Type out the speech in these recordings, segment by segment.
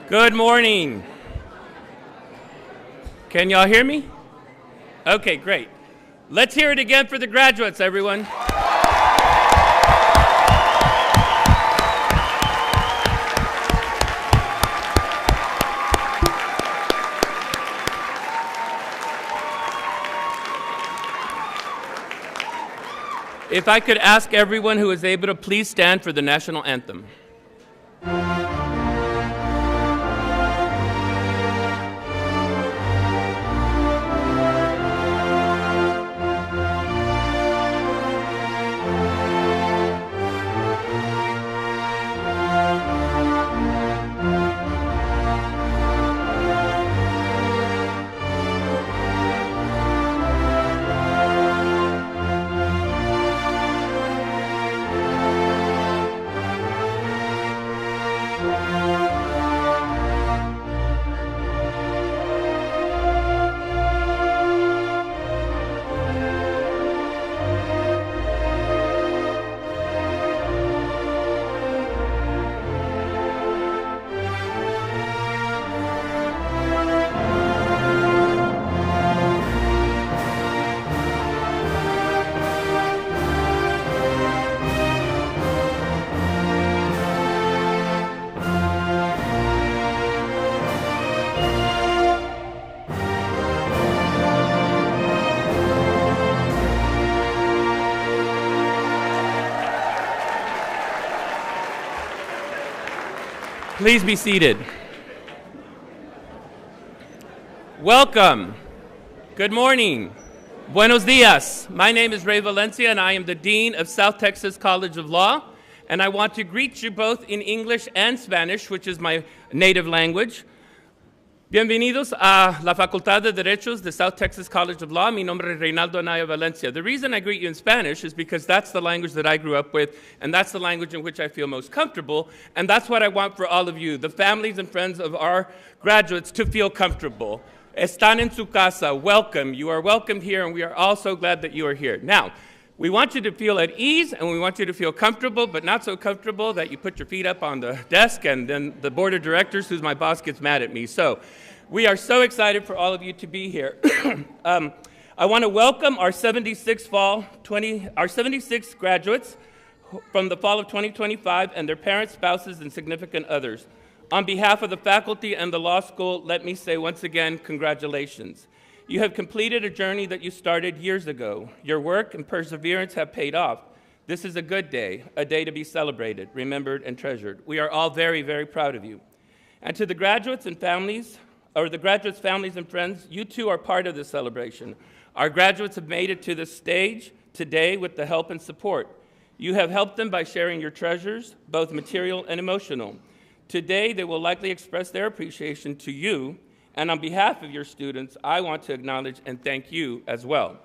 Good morning. Can y'all hear me? Okay, great. Let's hear it again for the graduates, everyone. If I could ask everyone who is able to please stand for the national anthem. Please be seated. Welcome. Good morning. Buenos dias. My name is Ray Valencia, and I am the Dean of South Texas College of Law. And I want to greet you both in English and Spanish, which is my native language. Bienvenidos a la Facultad de Derechos de South Texas College of Law. Mi nombre es Reynaldo Anaya Valencia. The reason I greet you in Spanish is because that's the language that I grew up with, and that's the language in which I feel most comfortable, and that's what I want for all of you, the families and friends of our graduates, to feel comfortable. Están en su casa. Welcome. You are welcomed here, and we are all so glad that you are here. Now, we want you to feel at ease, and we want you to feel comfortable, but not so comfortable that you put your feet up on the desk, and then the board of directors, who's my boss, gets mad at me. So we are so excited for all of you to be here. I want to welcome our 76 graduates from the fall of 2025 and their parents, spouses, and significant others. On behalf of the faculty and the law school, let me say once again, congratulations. You have completed a journey that you started years ago. Your work and perseverance have paid off. This is a good day, a day to be celebrated, remembered, and treasured. We are all very, very proud of you. And to the graduates and families, or the graduates' families and friends, you too are part of this celebration. Our graduates have made it to this stage today with the help and support. You have helped them by sharing your treasures, both material and emotional. Today, they will likely express their appreciation to you, and on behalf of your students, I want to acknowledge and thank you as well.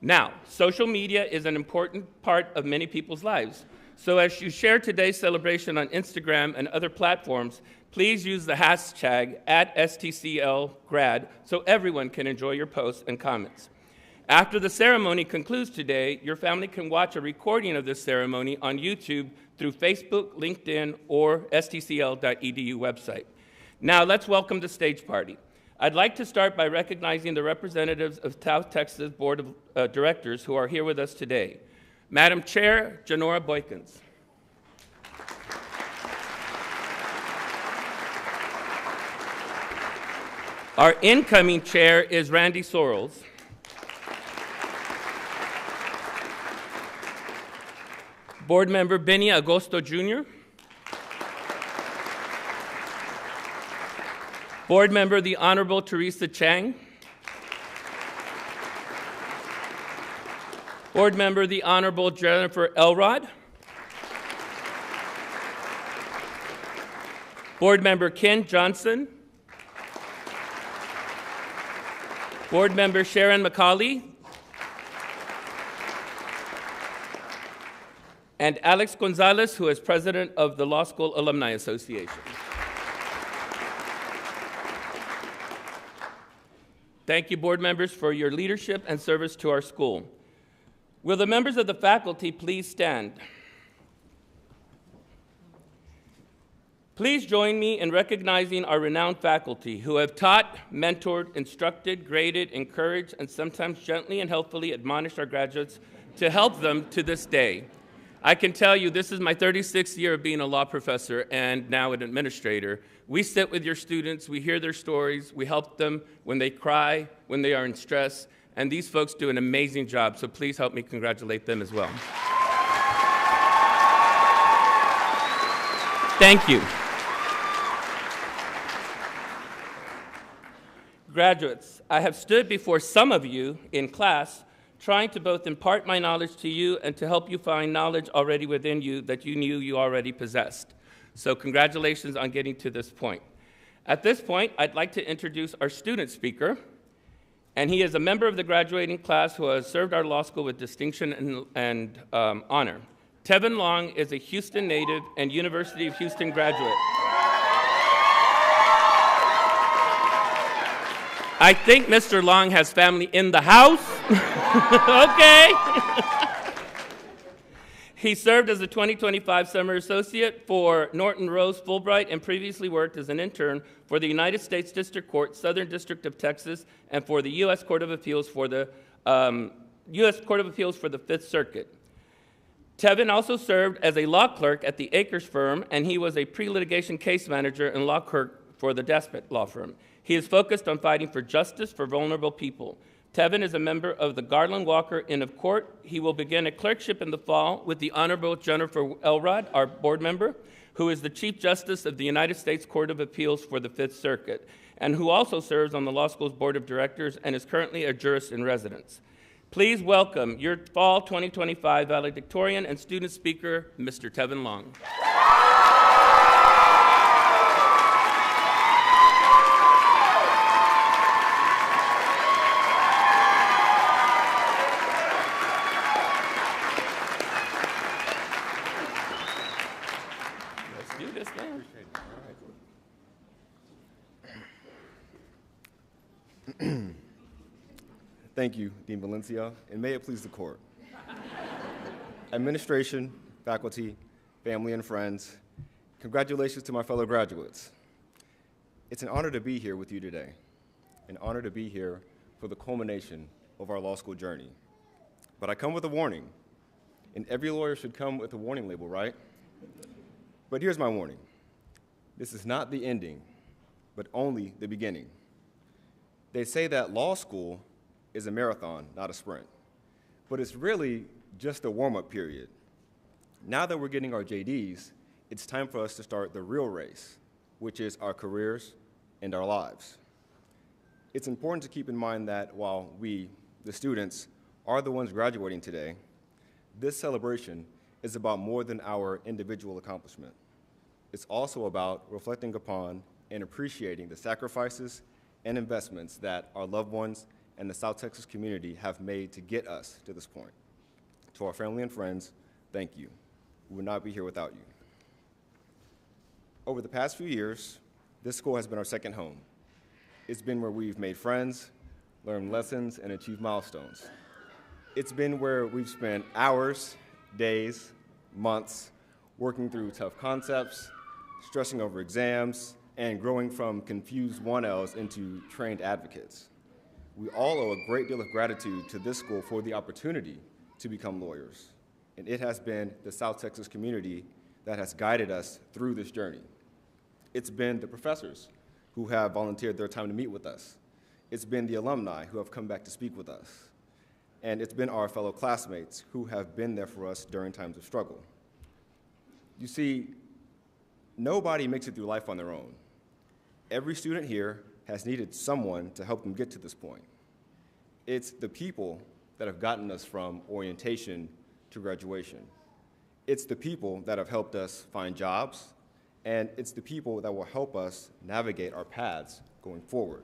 Now, social media is an important part of many people's lives. So as you share today's celebration on Instagram and other platforms, please use the hashtag @STCLgrad so everyone can enjoy your posts and comments. After the ceremony concludes today, your family can watch a recording of this ceremony on YouTube through Facebook, LinkedIn, or stcl.edu website. Now let's welcome the stage party. I'd like to start by recognizing the representatives of South Texas Board of Directors who are here with us today. Madam Chair, Janora Boykins. Our incoming chair is Randy Sorrells. Board member Benny Agosto Jr. Board member the Honorable Teresa Chang. Board member the Honorable Jennifer Elrod. Board member Ken Johnson. Board member Sharon McCauley. And Alex Gonzalez, who is president of the Law School Alumni Association. Thank you, board members, for your leadership and service to our school. Will the members of the faculty please stand? Please join me in recognizing our renowned faculty who have taught, mentored, instructed, graded, encouraged, and sometimes gently and helpfully admonished our graduates to help them to this day. I can tell you this is my 36th year of being a law professor and now an administrator. We sit with your students, we hear their stories, we help them when they cry, when they are in stress, and these folks do an amazing job, so please help me congratulate them as well. Thank you. Graduates, I have stood before some of you in class trying to both impart my knowledge to you and to help you find knowledge already within you that you knew you already possessed. So congratulations on getting to this point. At this point, I'd like to introduce our student speaker, and he is a member of the graduating class who has served our law school with distinction and honor. Tevin Long is a Houston native and University of Houston graduate. I think Mr. Long has family in the house. Okay. He served as a 2025 Summer Associate for Norton Rose Fulbright and previously worked as an intern for the United States District Court, Southern District of Texas, and for the U.S. Court of Appeals for the Fifth Circuit. Tevin also served as a law clerk at the Akers firm, and he was a pre-litigation case manager and law clerk for the Despot law firm. He is focused on fighting for justice for vulnerable people. Tevin is a member of the Garland Walker Inn of Court. He will begin a clerkship in the fall with the Honorable Jennifer Elrod, our board member, who is the Chief Justice of the United States Court of Appeals for the Fifth Circuit, and who also serves on the law school's board of directors and is currently a jurist in residence. Please welcome your fall 2025 valedictorian and student speaker, Mr. Tevin Long. Thank you, Dean Valencia, and may it please the court. Administration, faculty, family, and friends, congratulations to my fellow graduates. It's an honor to be here with you today, an honor to be here for the culmination of our law school journey. But I come with a warning, and every lawyer should come with a warning label, right? But here's my warning. This is not the ending, but only the beginning. They say that law school is a marathon, not a sprint. But it's really just a warm-up period. Now that we're getting our JDs, it's time for us to start the real race, which is our careers and our lives. It's important to keep in mind that while we, the students, are the ones graduating today, this celebration is about more than our individual accomplishment. It's also about reflecting upon and appreciating the sacrifices and investments that our loved ones and the South Texas community have made to get us to this point. To our family and friends, thank you. We would not be here without you. Over the past few years, this school has been our second home. It's been where we've made friends, learned lessons, and achieved milestones. It's been where we've spent hours, days, months, working through tough concepts, stressing over exams, and growing from confused 1Ls into trained advocates. We all owe a great deal of gratitude to this school for the opportunity to become lawyers. And it has been the South Texas community that has guided us through this journey. It's been the professors who have volunteered their time to meet with us. It's been the alumni who have come back to speak with us. And it's been our fellow classmates who have been there for us during times of struggle. You see, nobody makes it through life on their own. Every student here has needed someone to help them get to this point. It's the people that have gotten us from orientation to graduation. It's the people that have helped us find jobs, and it's the people that will help us navigate our paths going forward.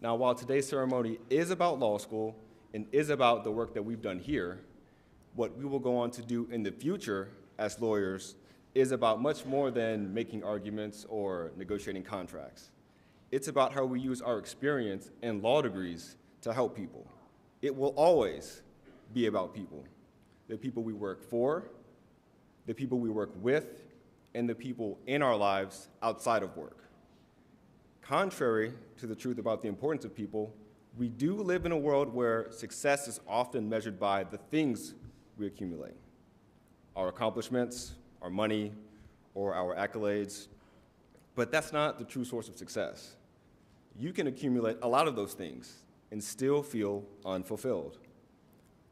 Now, while today's ceremony is about law school and is about the work that we've done here, what we will go on to do in the future as lawyers is about much more than making arguments or negotiating contracts. It's about how we use our experience and law degrees to help people. It will always be about people, the people we work for, the people we work with, and the people in our lives outside of work. Contrary to the truth about the importance of people, we do live in a world where success is often measured by the things we accumulate: our accomplishments, our money, or our accolades. But that's not the true source of success. You can accumulate a lot of those things and still feel unfulfilled.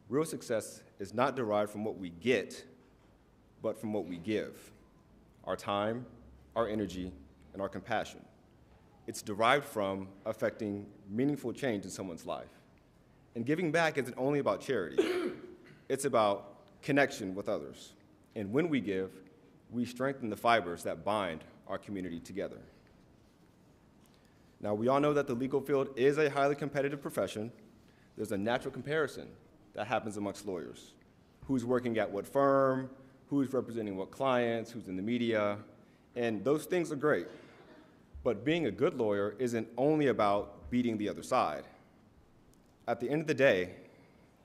Real success is not derived from what we get, but from what we give: our time, our energy, and our compassion. It's derived from affecting meaningful change in someone's life. And giving back isn't only about charity. It's about connection with others. And when we give, we strengthen the fibers that bind our community together. Now, we all know that the legal field is a highly competitive profession. There's a natural comparison that happens amongst lawyers. Who's working at what firm, who's representing what clients, who's in the media, and those things are great. But being a good lawyer isn't only about beating the other side. At the end of the day,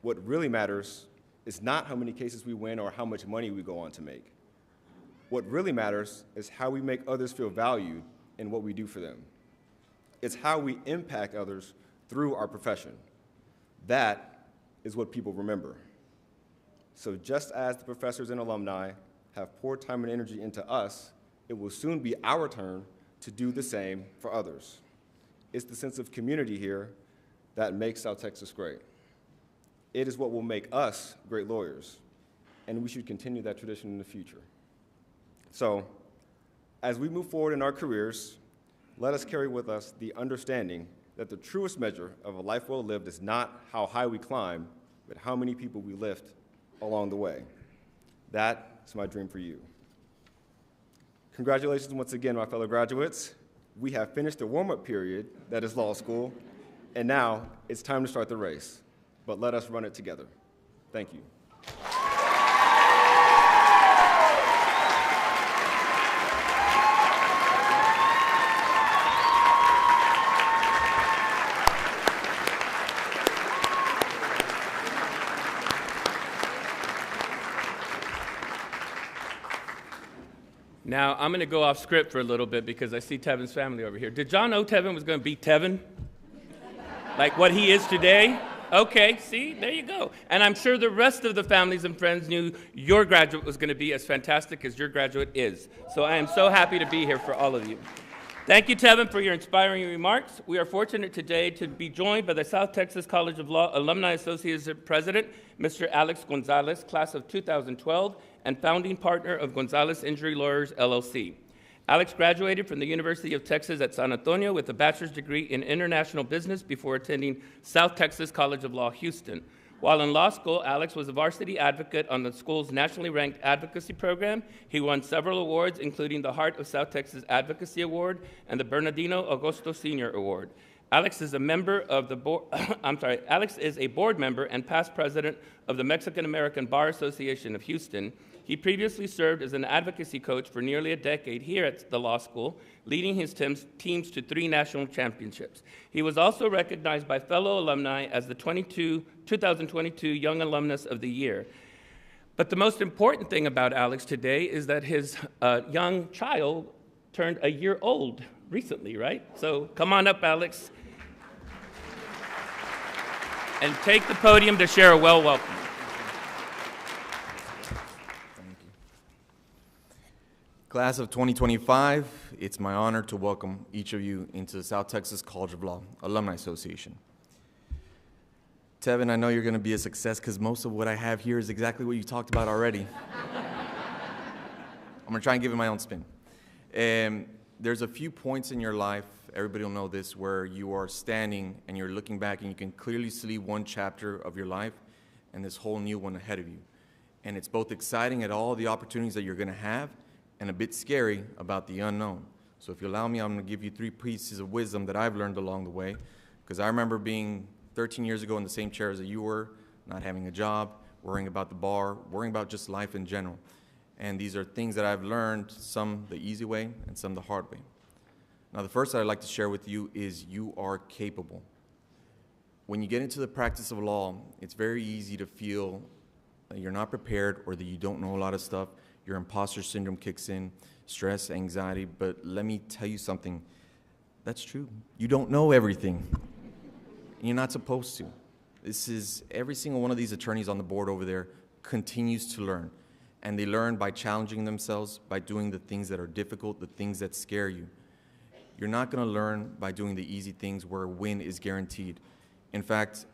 what really matters is not how many cases we win or how much money we go on to make. What really matters is how we make others feel valued in what we do for them. It's how we impact others through our profession. That is what people remember. So just as the professors and alumni have poured time and energy into us, it will soon be our turn to do the same for others. It's the sense of community here that makes South Texas great. It is what will make us great lawyers, and we should continue that tradition in the future. So, as we move forward in our careers, let us carry with us the understanding that the truest measure of a life well lived is not how high we climb, but how many people we lift along the way. That is my dream for you. Congratulations once again, my fellow graduates. We have finished the warm-up period that is law school, and now it's time to start the race. But let us run it together. Thank you. Now, I'm going to go off script for a little bit because I see Tevin's family over here. Did y'all know Tevin was going to beat Tevin? Like what he is today? Okay, see, there you go. And I'm sure the rest of the families and friends knew your graduate was going to be as fantastic as your graduate is. So I am so happy to be here for all of you. Thank you, Tevin, for your inspiring remarks. We are fortunate today to be joined by the South Texas College of Law Alumni Association President, Mr. Alex Gonzalez, class of 2012, and founding partner of Gonzalez Injury Lawyers, LLC. Alex graduated from the University of Texas at San Antonio with a bachelor's degree in international business before attending South Texas College of Law, Houston. While in law school, Alex was a varsity advocate on the school's nationally ranked advocacy program. He won several awards, including the Heart of South Texas Advocacy Award and the Bernardino Augusto Senior Award. Alex is a member of the board. Alex is a board member and past president of the Mexican American Bar Association of Houston. He previously served as an advocacy coach for nearly a decade here at the law school, leading his teams to 3 national championships. He was also recognized by fellow alumni as the 2022 Young Alumnus of the Year. But the most important thing about Alex today is that his young child turned a year old recently, right? So come on up, Alex, and take the podium to share a welcome. Class of 2025, it's my honor to welcome each of you into the South Texas College of Law Alumni Association. Tevin, I know you're going to be a success because most of what I have here is exactly what you talked about already. I'm going to try and give it my own spin. There's a few points in your life, everybody will know this, where you are standing and you're looking back and you can clearly see one chapter of your life and this whole new one ahead of you. And it's both exciting at all the opportunities that you're going to have and a bit scary about the unknown. So if you allow me, I'm going to give you 3 pieces of wisdom that I've learned along the way, because I remember being 13 years ago in the same chair as you were, not having a job, worrying about the bar, worrying about just life in general. And these are things that I've learned, some the easy way and some the hard way. Now, the first that I'd like to share with you is you are capable. When you get into the practice of law, it's very easy to feel that you're not prepared or that you don't know a lot of stuff. Your imposter syndrome kicks in, stress, anxiety. But let me tell you something. That's true. You don't know everything. And you're not supposed to. This is every single one of these attorneys on the board over there continues to learn. And they learn by challenging themselves, by doing the things that are difficult, the things that scare you. You're not going to learn by doing the easy things where a win is guaranteed. In fact,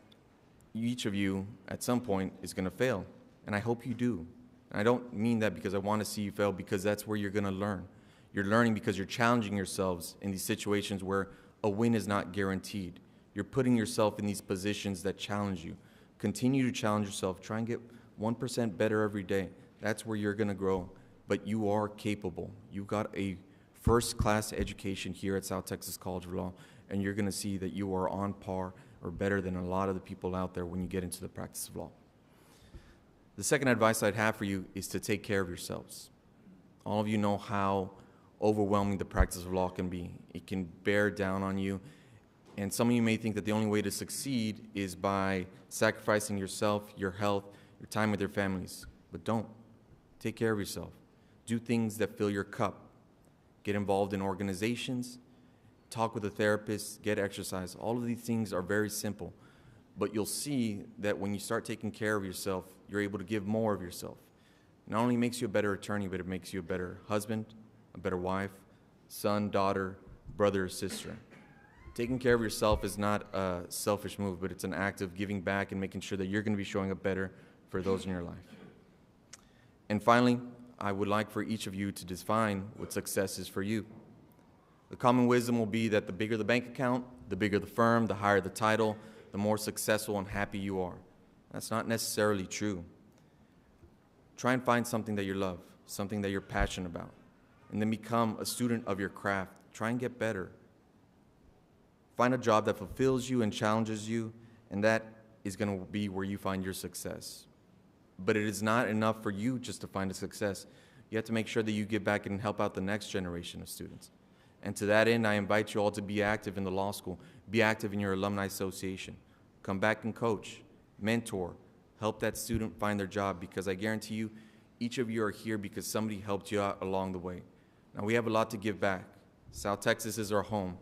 each of you at some point is going to fail, and I hope you do. And I don't mean that because I want to see you fail, because that's where you're going to learn. You're learning because you're challenging yourselves in these situations where a win is not guaranteed. You're putting yourself in these positions that challenge you. Continue to challenge yourself. Try and get 1% better every day. That's where you're going to grow, but you are capable. You've got a first-class education here at South Texas College of Law, and you're going to see that you are on par or better than a lot of the people out there when you get into the practice of law. The second advice I'd have for you is to take care of yourselves. All of you know how overwhelming the practice of law can be. It can bear down on you, and some of you may think that the only way to succeed is by sacrificing yourself, your health, your time with your families, but don't. Take care of yourself. Do things that fill your cup. Get involved in organizations. Talk with a therapist. Get exercise. All of these things are very simple. But you'll see that when you start taking care of yourself, you're able to give more of yourself. It not only makes you a better attorney, but it makes you a better husband, a better wife, son, daughter, brother, or sister. Taking care of yourself is not a selfish move, but it's an act of giving back and making sure that you're going to be showing up better for those in your life. And finally, I would like for each of you to define what success is for you. The common wisdom will be that the bigger the bank account, the bigger the firm, the higher the title, the more successful and happy you are. That's not necessarily true. Try and find something that you love, something that you're passionate about, and then become a student of your craft. Try and get better. Find a job that fulfills you and challenges you, and that is going to be where you find your success. But it is not enough for you just to find a success. You have to make sure that you give back and help out the next generation of students. And to that end, I invite you all to be active in the law school. Be active in your alumni association. Come back and coach, mentor, help that student find their job, because I guarantee you, each of you are here because somebody helped you out along the way. Now, we have a lot to give back. South Texas is our home,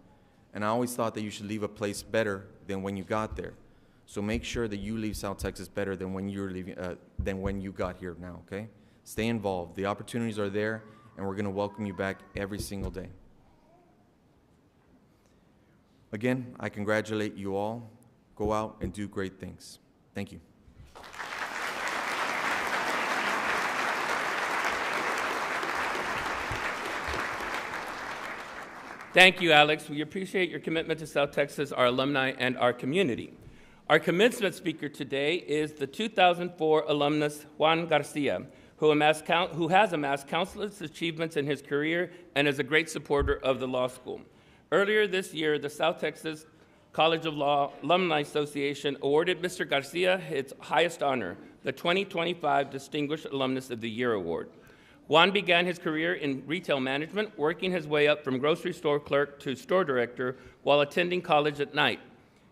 and I always thought that you should leave a place better than when you got there. So make sure that you leave South Texas better than when you're leaving, than when you got here now, okay? Stay involved. The opportunities are there, and we're going to welcome you back every single day. Again, I congratulate you all. Go out and do great things. Thank you. Thank you, Alex. We appreciate your commitment to South Texas, our alumni, and our community. Our commencement speaker today is the 2004 alumnus Juan Garcia, who has amassed countless achievements in his career and is a great supporter of the law school. Earlier this year, the South Texas College of Law Alumni Association awarded Mr. Garcia its highest honor, the 2025 Distinguished Alumnus of the Year Award. Juan began his career in retail management, working his way up from grocery store clerk to store director while attending college at night.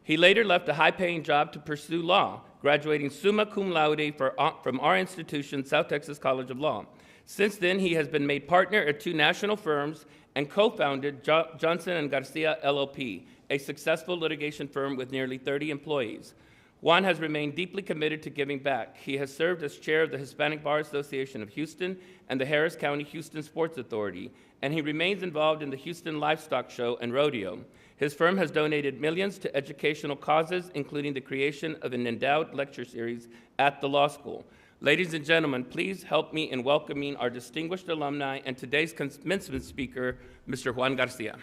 He later left a high-paying job to pursue law, graduating summa cum laude from our institution, South Texas College of Law. Since then, he has been made partner at 2 national firms and co-founded Johnson & Garcia LLP, a successful litigation firm with nearly 30 employees. Juan has remained deeply committed to giving back. He has served as chair of the Hispanic Bar Association of Houston and the Harris County Houston Sports Authority, and he remains involved in the Houston Livestock Show and Rodeo. His firm has donated millions to educational causes, including the creation of an endowed lecture series at the law school. Ladies and gentlemen, please help me in welcoming our distinguished alumni and today's commencement speaker, Mr. Juan Garcia.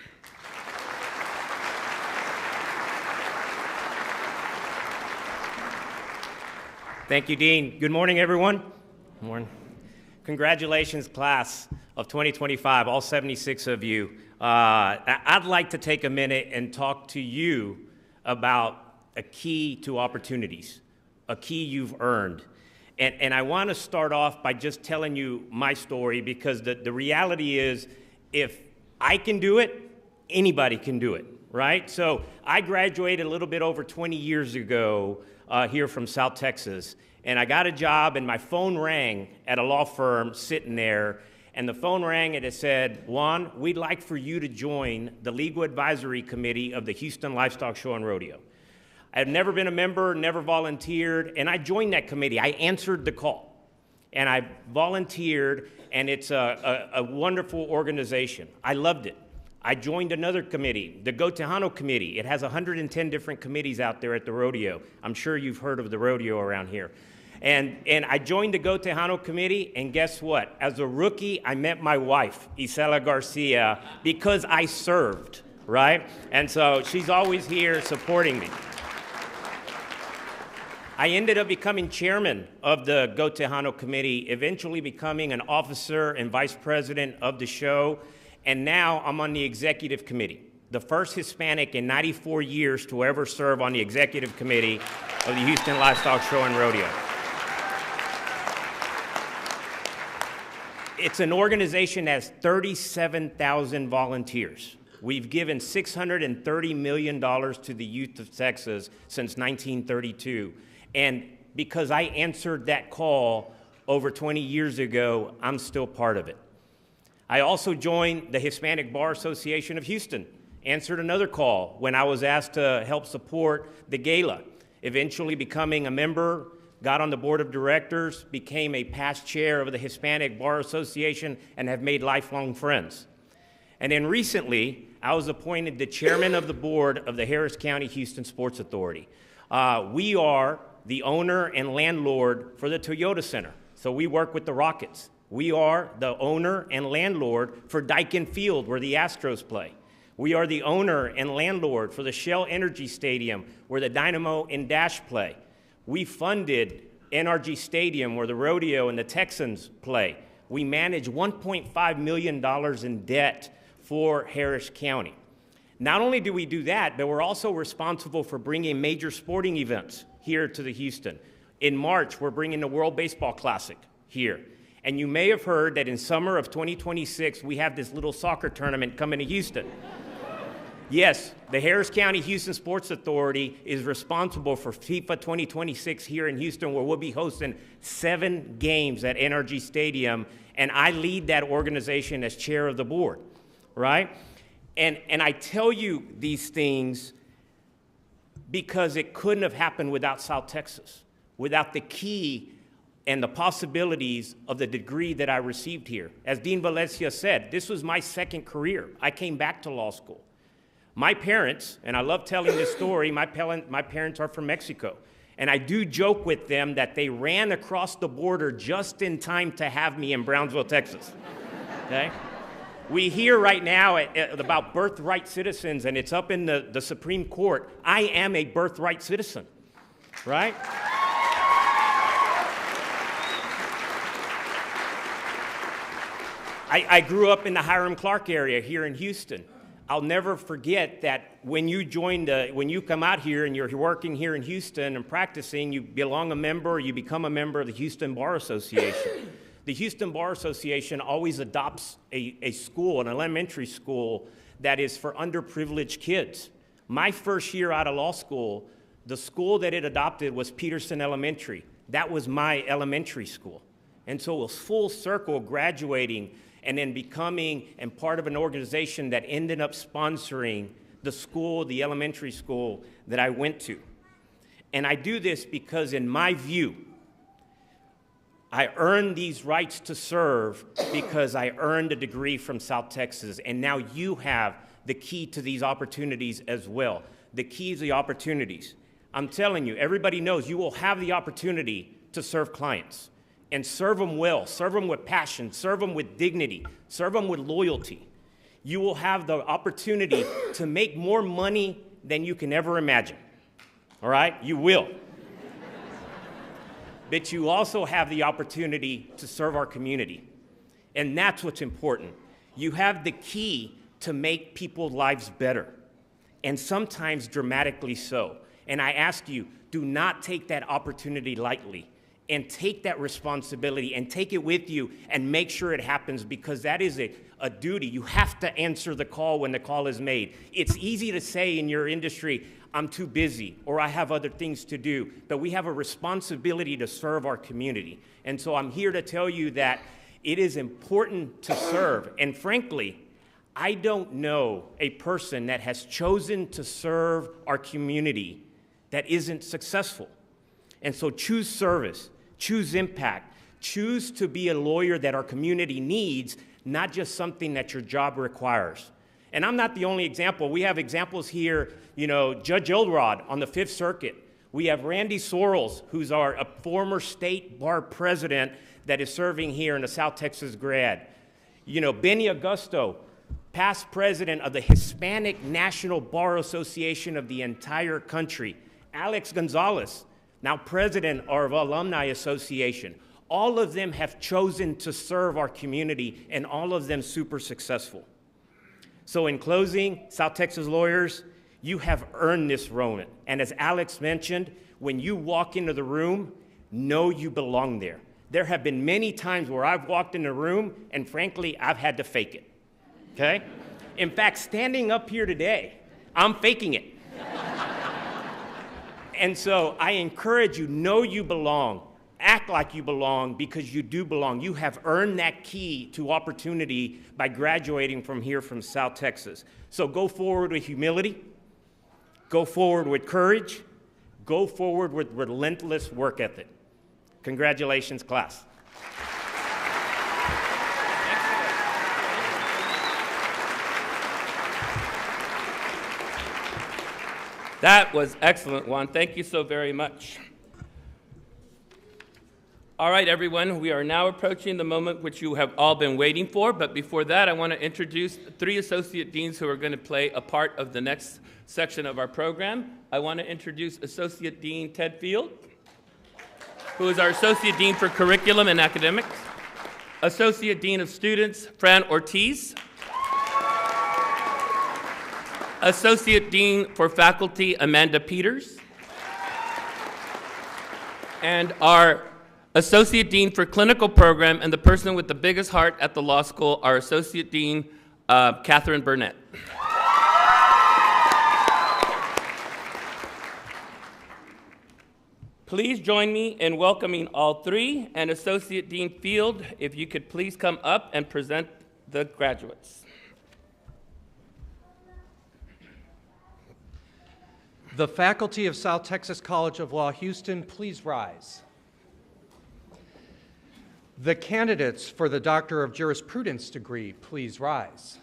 Thank you, Dean. Good morning, everyone. Good morning. Congratulations, class of 2025, all 76 of you. I'd like to take a minute and talk to you about a key to opportunities, a key you've earned. And I want to start off by just telling you my story, because the reality is, if I can do it, anybody can do it, right? So I graduated a little bit over 20 years ago here from South Texas. And I got a job, and my phone rang at a law firm sitting there, and the phone rang and it said, Juan, we'd like for you to join the Legal Advisory Committee of the Houston Livestock Show and Rodeo. I had never been a member, never volunteered, and I joined that committee. I answered the call, and I volunteered, and it's a wonderful organization. I loved it. I joined another committee, the Go Tejano Committee. It has 110 different committees out there at the rodeo. I'm sure you've heard of the rodeo around here. And I joined the Go Tejano Committee, and guess what? As a rookie, I met my wife, Isela Garcia, because I served, right? And so she's always here supporting me. I ended up becoming chairman of the Go Tejano Committee, eventually becoming an officer and vice president of the show, and now I'm on the executive committee, the first Hispanic in 94 years to ever serve on the executive committee of the Houston Livestock Show and Rodeo. It's an organization that has 37,000 volunteers. We've given $630 million to the youth of Texas since 1932. And because I answered that call over 20 years ago, I'm still part of it. I also joined the Hispanic Bar Association of Houston, answered another call when I was asked to help support the gala, eventually becoming a member, got on the board of directors, became a past chair of the Hispanic Bar Association, and have made lifelong friends. And then recently, I was appointed the chairman of the board of the Harris County Houston Sports Authority. We are the owner and landlord for the Toyota Center, so we work with the Rockets. We are the owner and landlord for Daikin Field, where the Astros play. We are the owner and landlord for the Shell Energy Stadium, where the Dynamo and Dash play. We funded NRG Stadium, where the rodeo and the Texans play. We manage $1.5 million in debt for Harris County. Not only do we do that, but we're also responsible for bringing major sporting events here to the Houston. In March, we're bringing the World Baseball Classic here. And you may have heard that in summer of 2026, we have this little soccer tournament coming to Houston. Yes, the Harris County Houston Sports Authority is responsible for FIFA 2026 here in Houston, where we'll be hosting 7 games at NRG Stadium, and I lead that organization as chair of the board, right? And I tell you these things because it couldn't have happened without South Texas, without the key and the possibilities of the degree that I received here. As Dean Valencia said, this was my second career. I came back to law school. My parents, and I love telling this story, my parents are from Mexico. And I do joke with them that they ran across the border just in time to have me in Brownsville, Texas, okay? We hear right now about birthright citizens, and it's up in the Supreme Court. I am a birthright citizen, right? I grew up in the Hiram Clark area here in Houston. I'll never forget that when you come out here and you're working here in Houston and practicing, you become a member of the Houston Bar Association. The Houston Bar Association always adopts a school, an elementary school, that is for underprivileged kids. My first year out of law school, the school that it adopted was Peterson Elementary. That was my elementary school. And so it was full circle graduating and then becoming and part of an organization that ended up sponsoring the school, the elementary school that I went to. And I do this because, in my view, I earned these rights to serve because I earned a degree from South Texas, and now you have the key to these opportunities as well. The key is the opportunities. I'm telling you, everybody knows you will have the opportunity to serve clients. And serve them well, serve them with passion, serve them with dignity, serve them with loyalty. You will have the opportunity to make more money than you can ever imagine. All right? You will. But you also have the opportunity to serve our community. And that's what's important. You have the key to make people's lives better, and sometimes dramatically so. And I ask you, do not take that opportunity lightly. And take that responsibility and take it with you and make sure it happens, because that is a duty. You have to answer the call when the call is made. It's easy to say in your industry, I'm too busy, or I have other things to do. But we have a responsibility to serve our community. And so I'm here to tell you that it is important to serve. And frankly, I don't know a person that has chosen to serve our community that isn't successful. And so choose service, choose impact, choose to be a lawyer that our community needs, not just something that your job requires. And I'm not the only example. We have examples here, Judge Elrod on the Fifth Circuit. We have Randy Sorrells, who's a former state bar president that is serving here in the South Texas grad. Benny Augusto, past president of the Hispanic National Bar Association of the entire country. Alex Gonzalez, now president of Alumni Association. All of them have chosen to serve our community, and all of them super successful. So in closing, South Texas lawyers, you have earned this moment. And as Alex mentioned, when you walk into the room, know you belong there. There have been many times where I've walked in the room, and frankly, I've had to fake it, okay? In fact, standing up here today, I'm faking it. And so I encourage you, know you belong. Act like you belong, because you do belong. You have earned that key to opportunity by graduating from here from South Texas. So go forward with humility, go forward with courage, go forward with relentless work ethic. Congratulations, class. That was excellent, Juan. Thank you so very much. All right, everyone, we are now approaching the moment which you have all been waiting for, but before that, I want to introduce 3 associate deans who are going to play a part of the next section of our program. I want to introduce Associate Dean Ted Field, who is our Associate Dean for Curriculum and Academics, Associate Dean of Students, Fran Ortiz, Associate Dean for Faculty, Amanda Peters, and our Associate Dean for Clinical Program and the person with the biggest heart at the law school, our Associate Dean, Catherine Burnett. Please join me in welcoming all 3, and Associate Dean Field, if you could please come up and present the graduates. The faculty of South Texas College of Law, Houston, please rise. The candidates for the Doctor of Jurisprudence degree, please rise.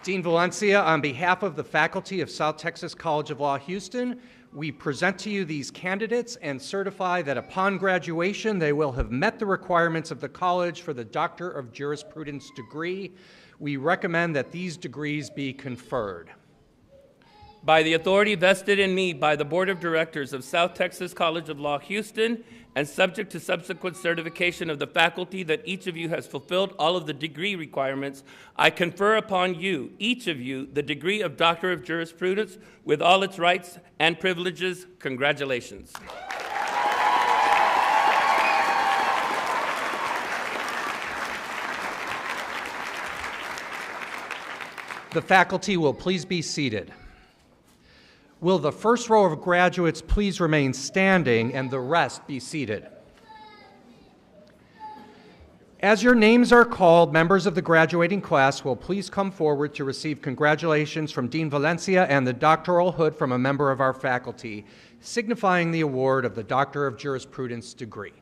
Dean Valencia, on behalf of the faculty of South Texas College of Law, Houston, we present to you these candidates and certify that upon graduation, they will have met the requirements of the college for the Doctor of Jurisprudence degree. We recommend that these degrees be conferred. By the authority vested in me by the Board of Directors of South Texas College of Law, Houston, and subject to subsequent certification of the faculty that each of you has fulfilled all of the degree requirements, I confer upon you, each of you, the degree of Doctor of Jurisprudence with all its rights and privileges. Congratulations. The faculty will please be seated. Will the first row of graduates please remain standing and the rest be seated? As your names are called, members of the graduating class will please come forward to receive congratulations from Dean Valencia and the doctoral hood from a member of our faculty, signifying the award of the Doctor of Jurisprudence degree.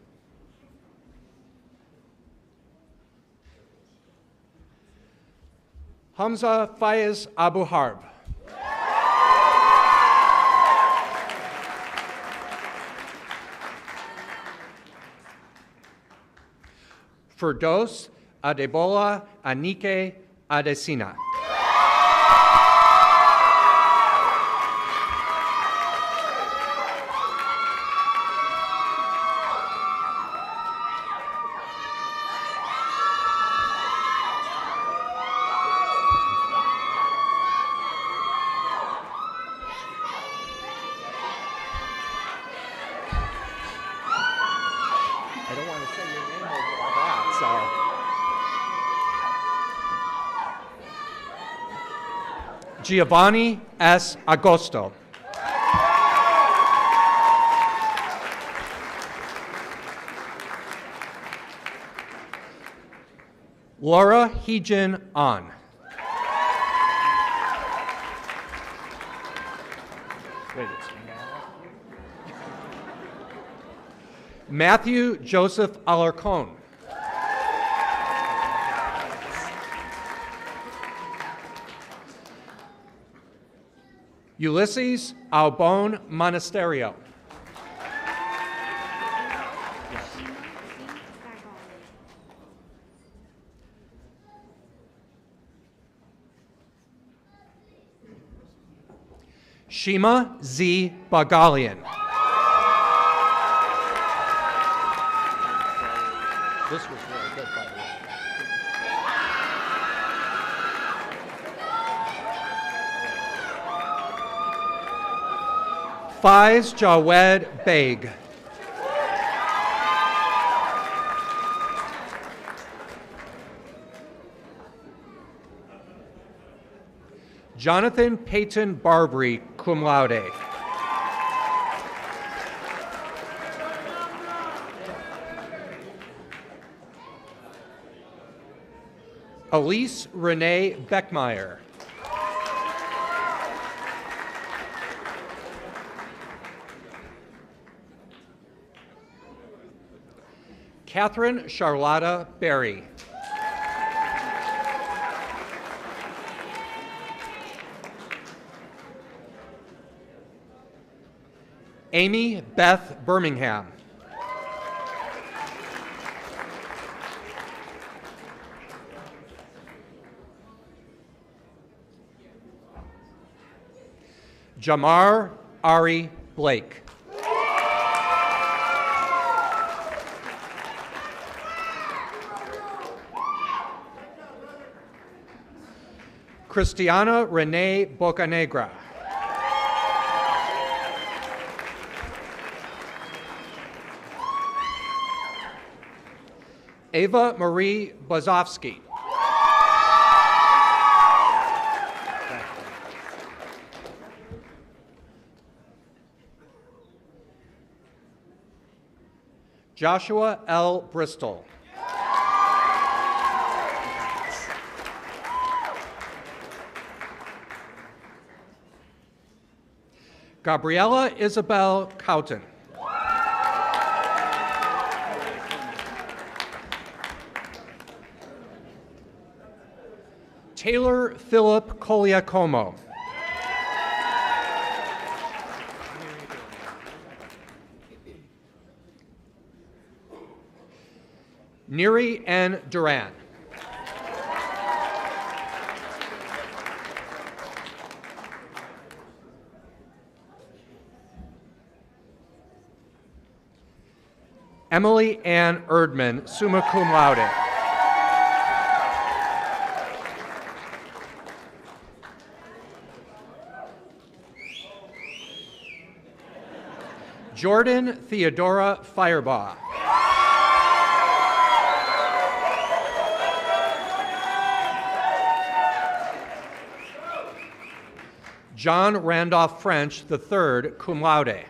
Hamza Fayez Abu Harb. Firdos Adebola Anike Adesina. Giovanni S. Agosto. Laura Heejin An. Matthew Joseph Alarcon. Ulysses Albon Monasterio. Shima Z. Bagalian. This was really good, by the way. Faiz Jawed Beg. Jonathan Peyton Barbary, cum laude. Elise Renee Beckmeyer. Catherine Charlotta Berry. Amy Beth Birmingham. Jamar Ari Blake. Christiana Renee Bocanegra. Ava Marie Bazovsky. Joshua L. Bristol. Gabriella Isabel Cowton. Taylor Philip Koliakomo. Neri N. Duran. Emily Ann Erdman, summa cum laude. Jordan Theodora Firebaugh. John Randolph French III, cum laude.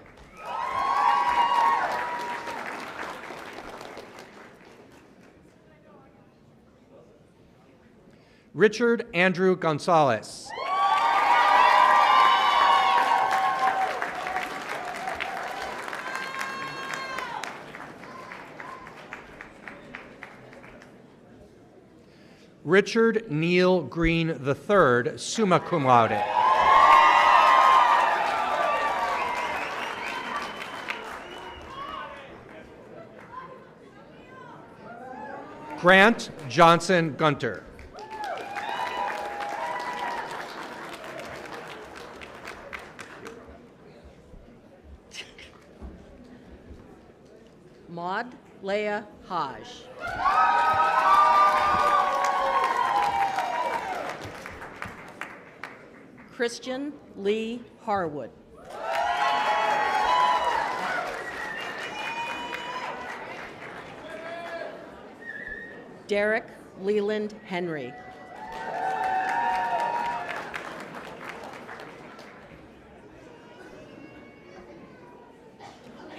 Richard Andrew Gonzalez. Richard Neil Green III, summa cum laude. Grant Johnson Gunter. Maud Leah Hodge. Christian Lee Harwood. Derek Leland Henry.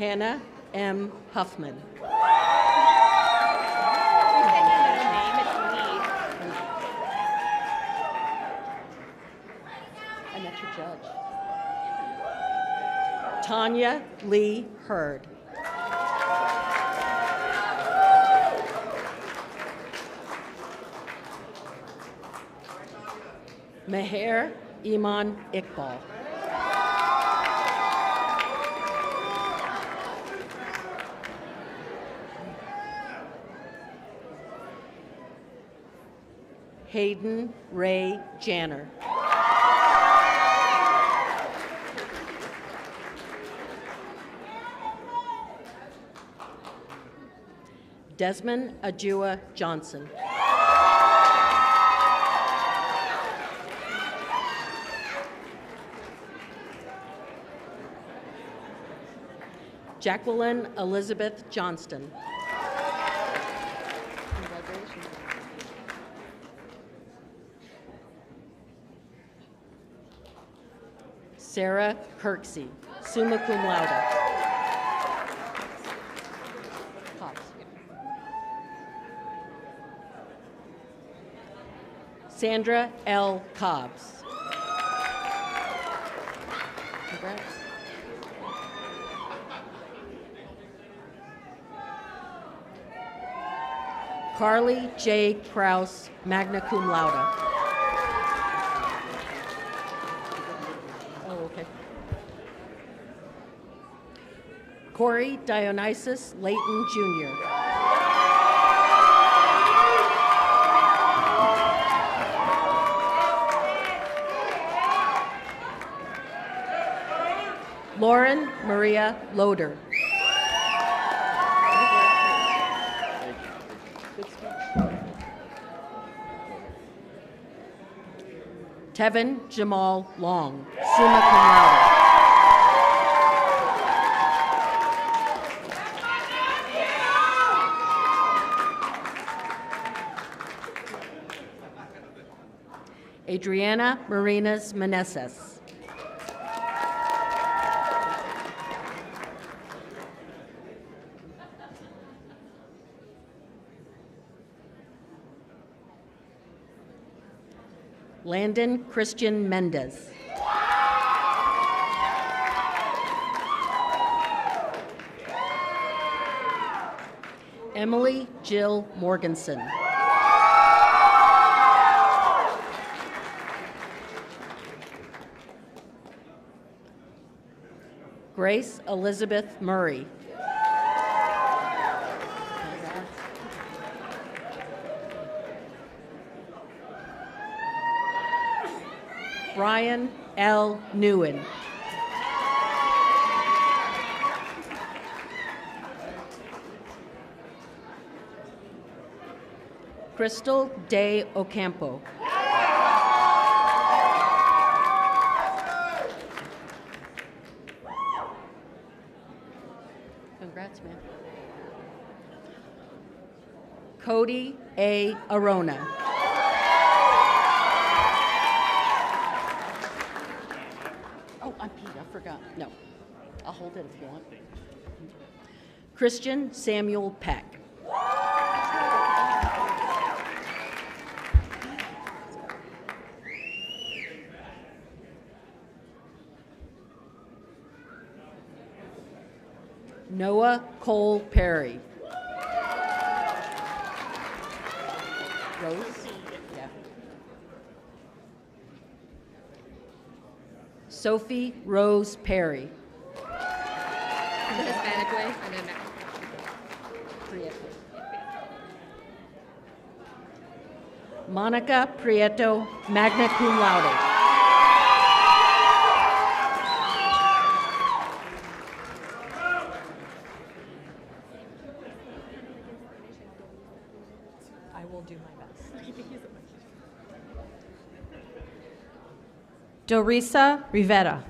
Hannah M. Huffman. I met your judge. Tanya Lee Hurd. Meher Iman Iqbal. Hayden Ray Janner. Desmond Ajua Johnson. Jacqueline Elizabeth Johnston. Congratulations. Sarah Kirksey, summa cum laude. Pops. Sandra L. Cobbs. Congrats. Carly J. Kraus, magna cum laude. Oh, okay. Corey Dionysus Layton, Jr. Lauren Maria Loader. Tevin Jamal Long, summa cum laude. Adriana Marinas Meneses. Landon Christian Mendez. Emily Jill Morganson. Grace Elizabeth Murray. Brian L. Newen. Crystal Day Ocampo. Congrats, man. Cody A. Arona. Oh, I'm Pete, I forgot. No, I'll hold it if you want. Christian Samuel Peck. Noah Cole Perry. Rose? Yeah. Sophie Rose Perry. The Hispanic way, and then Monica Prieto, magna cum laude. I will do my best. Dorisa Rivera.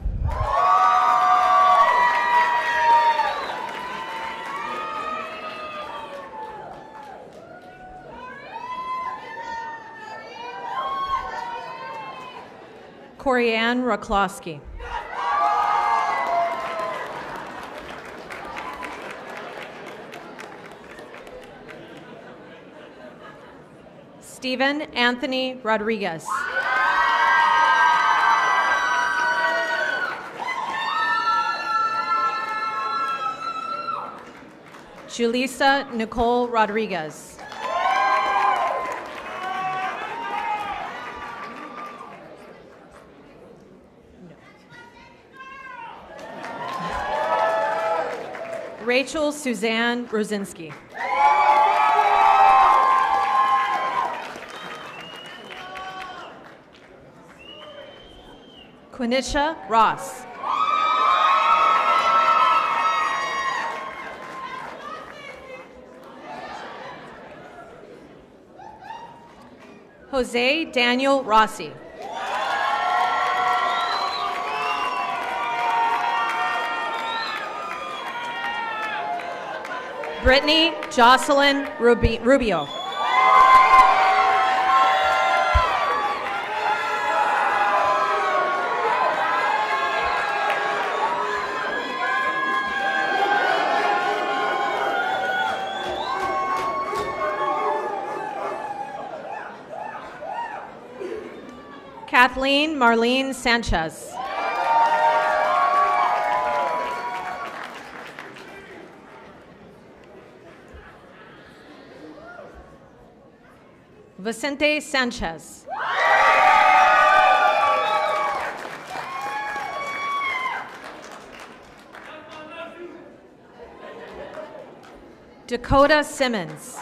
Corianne Roklowski. Stephen Anthony Rodriguez. Julissa Nicole Rodriguez. Rachel Suzanne Rosinski. Quenisha Ross. Jose Daniel Rossi. Brittany Jocelyn Rubio. Kathleen Marlene Sanchez. Vicente Sanchez. Dakota Simmons.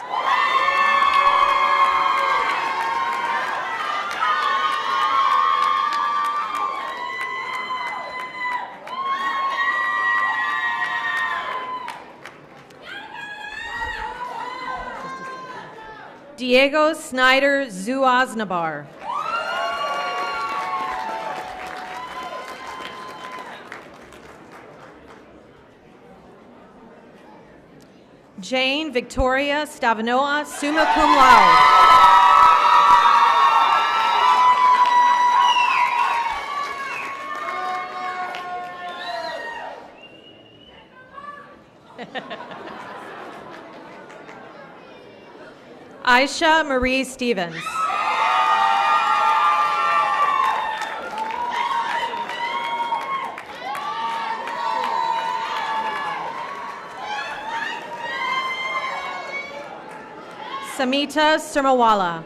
Diego Snyder Zuaznabar. Jane Victoria Stavanoa, summa cum laude. Aisha Marie Stevens. Samita Surmawala.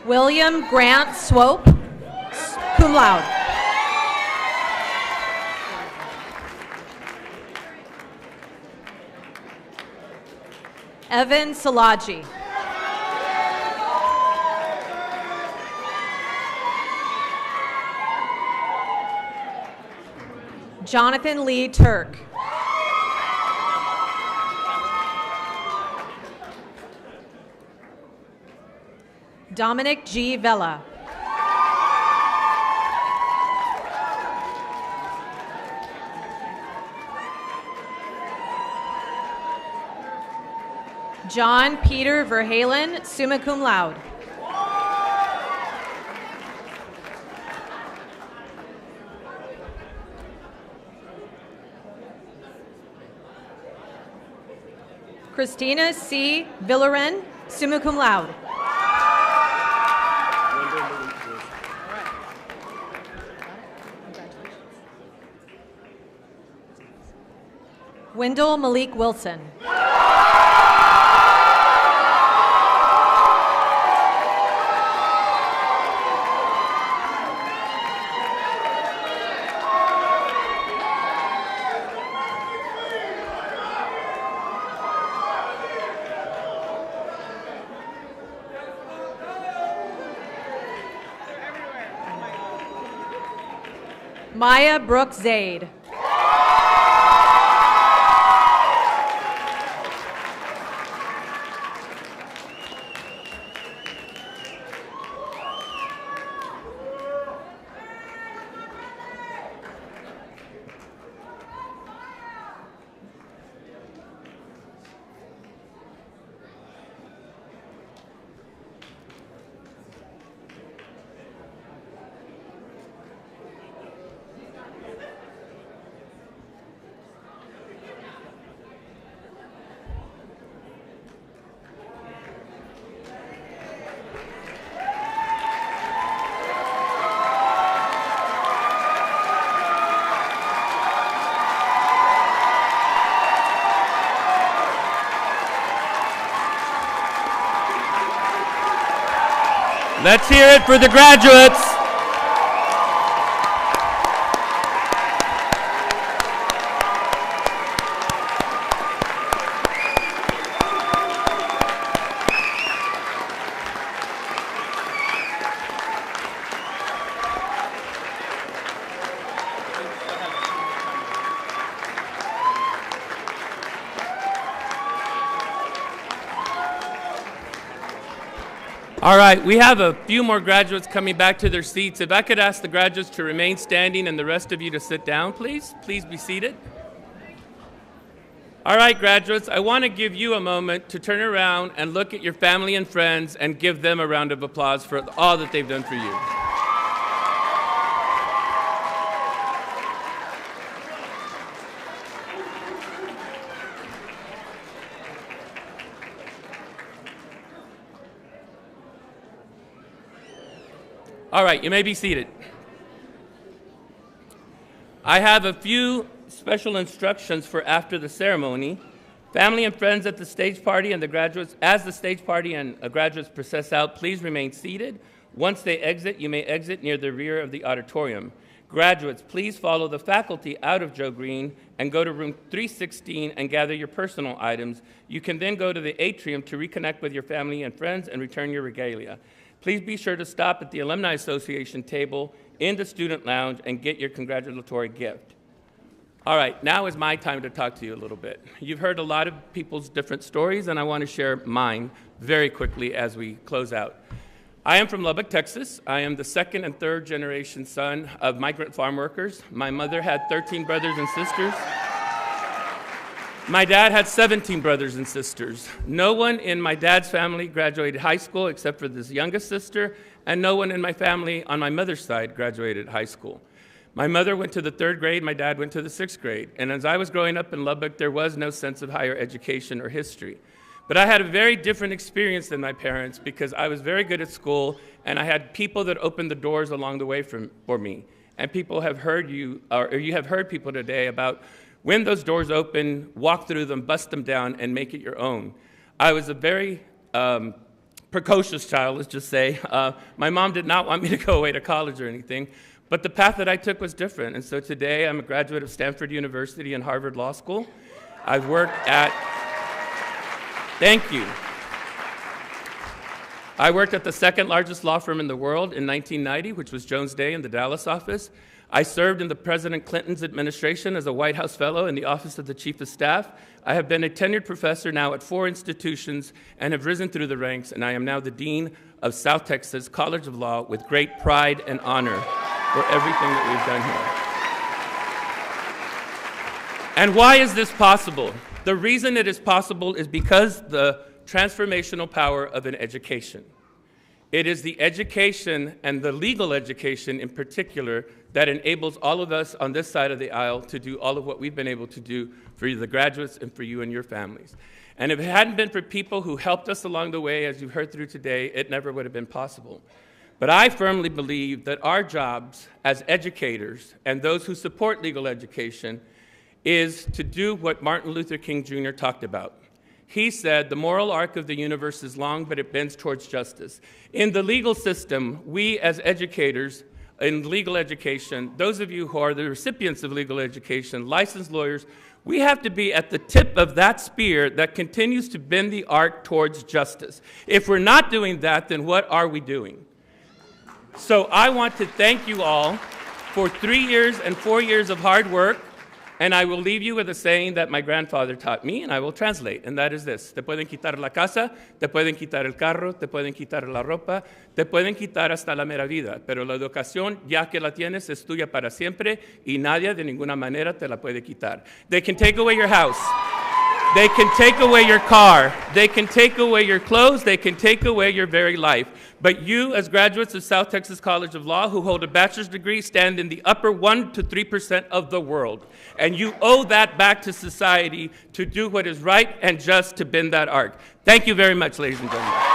William Grant Swope, cum laude. Evan Salaji. Jonathan Lee Turk. Dominic G. Vella. John Peter Verhalen, summa cum laude. Christina C. Villaren, summa cum laude. Wendell Malik Wilson. Maya Brooks Zaid. Let's hear it for the graduates. All right, we have a few more graduates coming back to their seats. If I could ask the graduates to remain standing and the rest of you to sit down, please. Please be seated. All right, graduates, I want to give you a moment to turn around and look at your family and friends and give them a round of applause for all that they've done for you. All right, you may be seated. I have a few special instructions for after the ceremony. Family and friends at the stage party and the graduates, as the stage party and graduates process out, please remain seated. Once they exit, you may exit near the rear of the auditorium. Graduates, please follow the faculty out of Joe Green and go to room 316 and gather your personal items. You can then go to the atrium to reconnect with your family and friends and return your regalia. Please be sure to stop at the Alumni Association table in the student lounge and get your congratulatory gift. All right, now is my time to talk to you a little bit. You've heard a lot of people's different stories, and I want to share mine very quickly as we close out. I am from Lubbock, Texas. I am the second and third generation son of migrant farm workers. My mother had 13 brothers and sisters. My dad had 17 brothers and sisters. No one in my dad's family graduated high school except for this youngest sister, and no one in my family on my mother's side graduated high school. My mother went to the 3rd grade, my dad went to the 6th grade, and as I was growing up in Lubbock, there was no sense of higher education or history. But I had a very different experience than my parents because I was very good at school, and I had people that opened the doors along the way for me. And people have heard you, or you have heard people today about when those doors open, walk through them, bust them down, and make it your own. I was a very precocious child, let's just say. My mom did not want me to go away to college or anything, but the path that I took was different. And so today, I'm a graduate of Stanford University and Harvard Law School. I've worked at, thank you. I worked at the 2nd largest law firm in the world in 1990, which was Jones Day in the Dallas office. I served in the President Clinton's administration as a White House Fellow in the Office of the Chief of Staff. I have been a tenured professor now at 4 institutions and have risen through the ranks, and I am now the Dean of South Texas College of Law with great pride and honor for everything that we've done here. And why is this possible? The reason it is possible is because the transformational power of an education. It is the education, and the legal education in particular, that enables all of us on this side of the aisle to do all of what we've been able to do for the graduates and for you and your families. And if it hadn't been for people who helped us along the way, as you've heard through today, it never would have been possible. But I firmly believe that our jobs as educators and those who support legal education is to do what Martin Luther King Jr. talked about. He said, the moral arc of the universe is long, but it bends towards justice. In the legal system, we as educators in legal education, those of you who are the recipients of legal education, licensed lawyers, we have to be at the tip of that spear that continues to bend the arc towards justice. If we're not doing that, then what are we doing? So I want to thank you all for 3 years and 4 years of hard work. And I will leave you with a saying that my grandfather taught me, and I will translate, and that is this. Te pueden quitar la casa, te pueden quitar el carro, te pueden quitar la ropa, te pueden quitar hasta la mera vida, pero la educación, ya que la tienes, es tuya para siempre, y nadie de ninguna manera te la puede quitar. They can take away your house. They can take away your car. They can take away your clothes. They can take away your very life. But you, as graduates of South Texas College of Law who hold a bachelor's degree, stand in the upper 1% to 3% of the world. And you owe that back to society to do what is right and just to bend that arc. Thank you very much, ladies and gentlemen.